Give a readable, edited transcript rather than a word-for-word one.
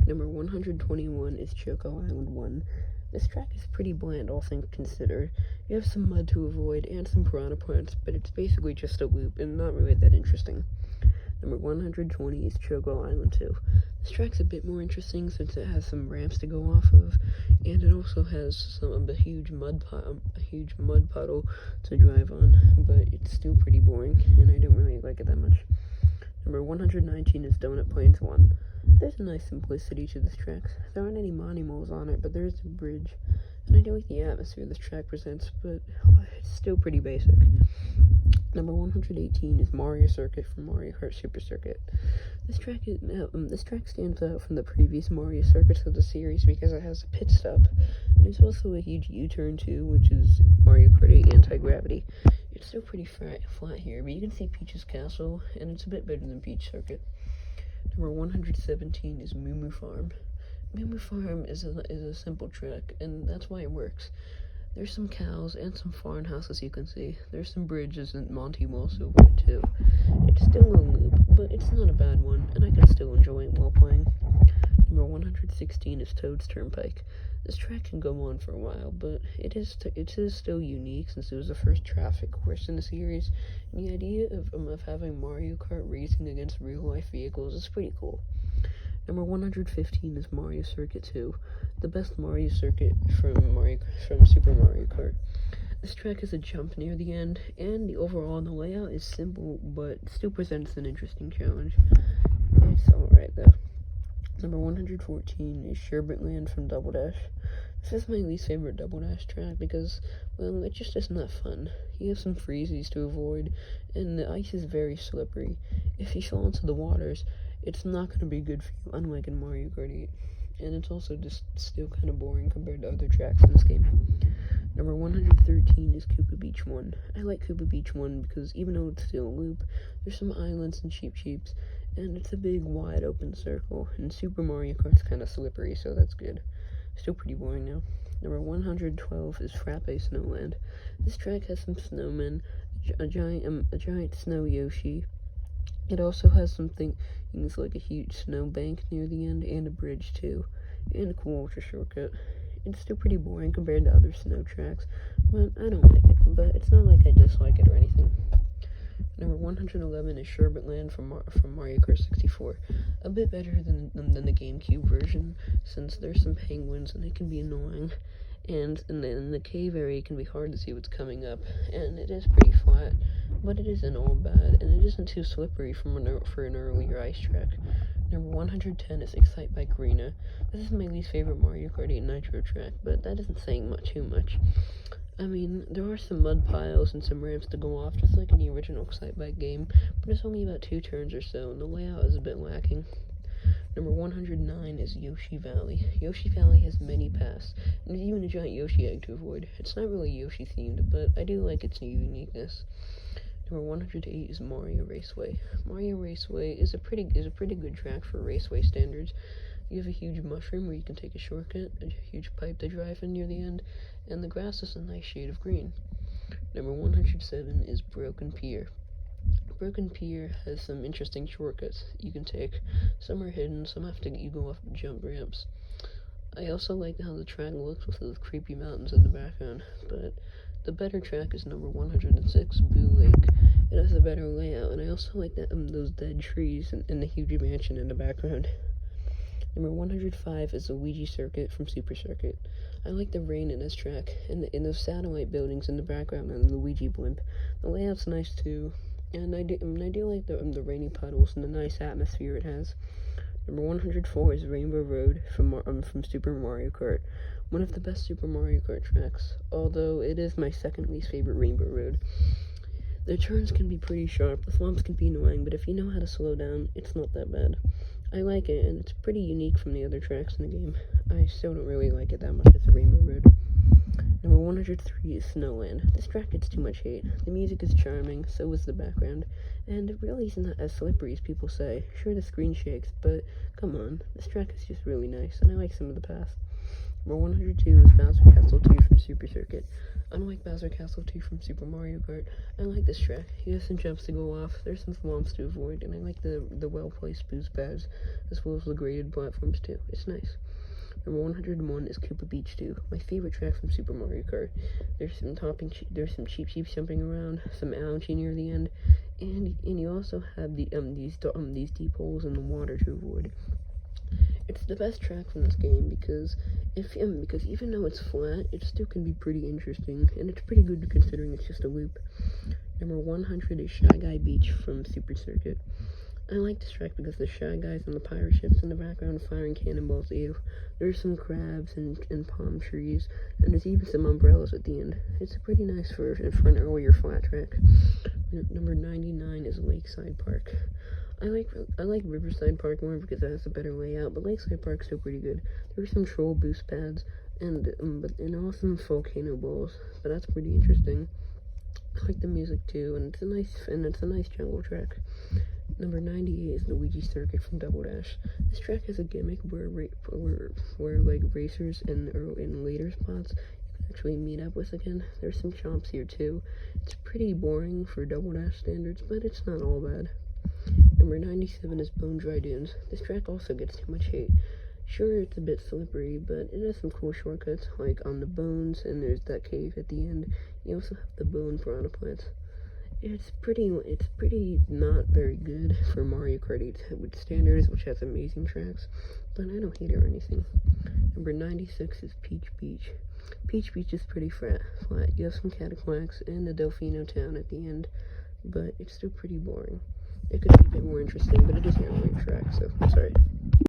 Number 121 is Choco Island 1. This track is pretty bland, all things considered. You have some mud to avoid and some piranha plants, but it's basically just a loop and not really that interesting. Number 120 is Choco Island 2. This track's a bit more interesting since it has some ramps to go off of, and it also has a huge mud puddle to drive on, but it's still pretty boring, and I don't really like it that much. Number 119 is Donut Plains 1. There's a nice simplicity to this track. There aren't any monumentals on it, but there is a bridge, and I do like the atmosphere this track presents, but it's still pretty basic. Number 118 is Mario Circuit from Mario Kart Super Circuit. This track stands out from the previous Mario Circuits of the series because it has a pit stop, and there's also a huge U-turn too, which is Mario Kart 8 Anti-Gravity. It's still pretty flat here, but you can see Peach's Castle, and it's a bit better than Peach Circuit. Number 117 is Moo Moo Farm. Moo Moo Farm is a simple track, and that's why it works. There's some cows and some farmhouses you can see. There's some bridges and Monty will also avoid too. It's still a loop, but it's not a bad one, and I can still enjoy it while playing. Number 116 is Toad's Turnpike. This track can go on for a while, but it is still unique since it was the first traffic course in the series, and the idea of having Mario Kart racing against real-life vehicles is pretty cool. Number 115 is Mario Circuit 2, the best Mario circuit from Super Mario Kart. This track has a jump near the end, and the layout is simple, but still presents an interesting challenge. It's alright though. Number 114 is Sherbet Land from Double Dash. This is my least favorite Double Dash track because, well, it just isn't that fun. You have some freezies to avoid, and the ice is very slippery. If you fall into the waters, it's not going to be good for you, unlike in Mario Kart 8. And it's also just still kind of boring compared to other tracks in this game. Number 113 is Koopa Beach 1. I like Koopa Beach 1 because even though it's still a loop, there's some islands and Cheeps, and it's a big, wide open circle. And Super Mario Kart's kind of slippery, so that's good. Still pretty boring now. Number 112 is Frappe Snowland. This track has some snowmen, a giant snow Yoshi. It also has some things like a huge snowbank near the end and a bridge too, and a cool ultra shortcut. It's still pretty boring compared to other snow tracks, but I don't like it, but it's not like I dislike it or anything. Number 111 is Sherbet Land from Mario Kart 64. A bit better than the GameCube version, since there's some penguins and it can be annoying. And in the cave area, it can be hard to see what's coming up, and it is pretty flat, but it isn't all bad, and it isn't too slippery for an earlier ice track. Number 110 is Excite Bike Arena. This is my least favorite Mario Kart 8 Nitro track, but that isn't saying too much. I mean, there are some mud piles and some ramps to go off, just like in the original Excite Bike game, but it's only about 2 turns or so, and the layout is a bit lacking. Number 109 is Yoshi Valley. Yoshi Valley has many paths, and there's even a giant Yoshi egg to avoid. It's not really Yoshi themed, but I do like its uniqueness. Number 108 is Mario Raceway. Mario Raceway is a pretty good track for raceway standards. You have a huge mushroom where you can take a shortcut, a huge pipe to drive in near the end, and the grass is a nice shade of green. Number 107 is Broken Pier. Broken Pier has some interesting shortcuts you can take. Some are hidden, some have to you go off jump ramps. I also like how the track looks with those creepy mountains in the background, but the better track is number 106, Boo Lake. It has a better layout, and I also like that those dead trees and the huge mansion in the background. Number 105 is the Luigi Circuit from Super Circuit. I like the rain in this track, and in those satellite buildings in the background and the Luigi blimp. The layout's nice too. And I do like the rainy puddles and the nice atmosphere it has. Number 104 is Rainbow Road from Super Mario Kart. One of the best Super Mario Kart tracks, although it is my second least favorite Rainbow Road. The turns can be pretty sharp, the slumps can be annoying, but if you know how to slow down, it's not that bad. I like it, and it's pretty unique from the other tracks in the game. I still don't really like it that much as a Rainbow Road. Number 103 is Snowland. This track gets too much hate. The music is charming, so is the background, and it really isn't as slippery as people say. Sure, the screen shakes, but come on, this track is just really nice, and I like some of the paths. Number 102 is Bowser Castle 2 from Super Circuit. Unlike Bowser Castle 2 from Super Mario Kart, I like this track. He has some jumps to go off, there's some thwomps to avoid, and I like the well-placed boost pads, as well as the graded platforms too. It's nice. Number 101 is Koopa Beach 2, my favorite track from Super Mario Kart. There's some cheap sheeps jumping around, some algae near the end, and you also have these deep holes in the water to avoid. It's the best track from this game because even though it's flat, it still can be pretty interesting, and it's pretty good considering it's just a loop. Number 100 is Shy Guy Beach from Super Circuit. I like this track because the Shy Guys on the pirate ships in the background firing cannonballs at you. There's some crabs and palm trees, and there's even some umbrellas at the end. It's pretty nice for an earlier flat track. Number 99 is Lakeside Park. I like Riverside Park more because it has a better layout, but Lakeside Park's still pretty good. There's some troll boost pads and awesome volcano balls, but that's pretty interesting. I like the music too, and it's a nice jungle track. Number 98 is Luigi Circuit from Double Dash. This track has a gimmick where like racers in later spots you can actually meet up with again. There's some chomps here too. It's pretty boring for Double Dash standards, but it's not all bad. Number 97 is Bone Dry Dunes. This track also gets too much hate. Sure, it's a bit slippery, but it has some cool shortcuts, like on the bones, and there's that cave at the end. You also have the bone piranha plants. It's pretty not very good for Mario Kart 8 with standards, which has amazing tracks, but I don't hate it or anything. Number 96 is Peach Beach. Peach Beach is pretty flat. You have some cataclysms and the Delfino town at the end, but it's still pretty boring. It could be a bit more interesting, but it is an earlier track, so I'm sorry.